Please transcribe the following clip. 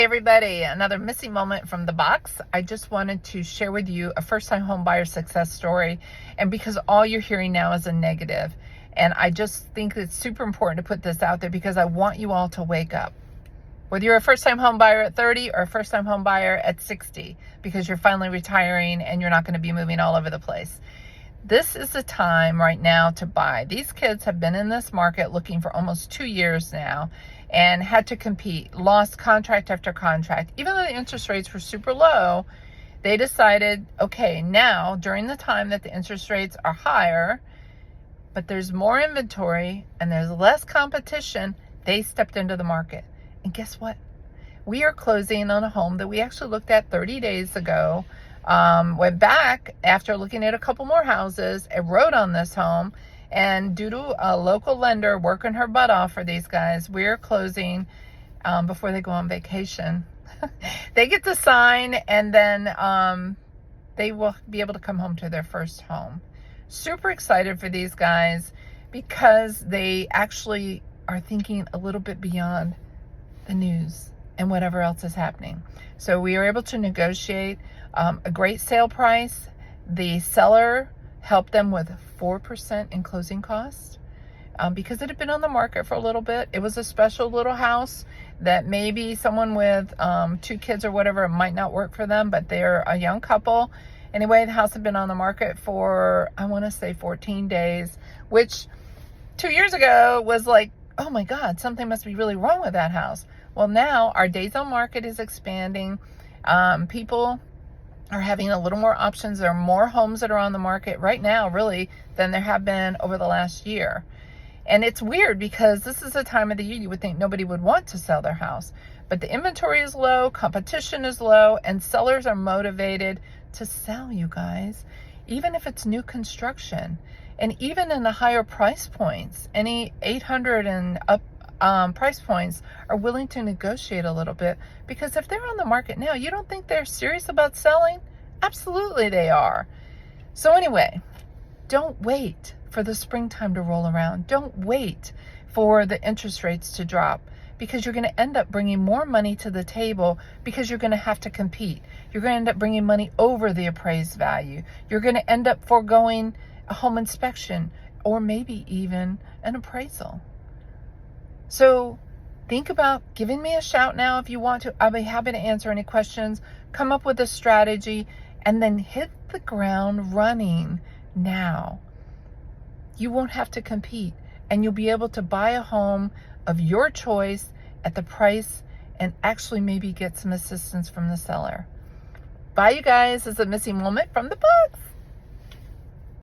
Hey everybody, another Missy moment from the box. I just wanted to share with you a first-time home buyer success story, and because all you're hearing now is a negative, and I just think it's super important to put this out there because I want you all to wake up. Whether you're a first-time home buyer at 30 or a first-time home buyer at 60, because you're finally retiring and you're not going to be moving all over the place. This is the time right now to buy. These kids have been in this market looking for almost 2 years now and had to compete, lost contract after contract. Even though the interest rates were super low, they decided, okay, now during the time that the interest rates are higher, but there's more inventory and there's less competition, they stepped into the market. And guess what? We are closing on a home that we actually looked at 30 days ago. Went back after looking at a couple more houses and wrote on this home, and due to a local lender working her butt off for these guys, we're closing before they go on vacation. They get to sign, and then they will be able to come home to their first home. Super excited for these guys because they actually are thinking a little bit beyond the news and whatever else is happening. So we were able to negotiate a great sale price. The seller helped them with 4% in closing costs because it had been on the market for a little bit. It was a special little house that maybe someone with 2 kids or whatever, it might not work for them, but they're a young couple. Anyway, the house had been on the market for, I want to say 14 days, which 2 years ago was like, oh my God, something must be really wrong with that house. Well, now our days on market is expanding. People are having a little more options. There are more homes that are on the market right now, really, than there have been over the last year. And it's weird because this is a time of the year you would think nobody would want to sell their house. But the inventory is low, competition is low, and sellers are motivated to sell, you guys, even if it's new construction. And even in the higher price points, any 800 and up price points are willing to negotiate a little bit, because if they're on the market now, you don't think they're serious about selling? Absolutely they are. So anyway, don't wait for the springtime to roll around. Don't wait for the interest rates to drop, because you're going to end up bringing more money to the table because you're going to have to compete. You're going to end up bringing money over the appraised value. You're going to end up foregoing a home inspection or maybe even an appraisal. So think about giving me a shout now if you want to. I'll be happy to answer any questions. Come up with a strategy and then hit the ground running now. You won't have to compete, and you'll be able to buy a home of your choice at the price and actually maybe get some assistance from the seller. Bye, you guys. This is a Missy moment from the box.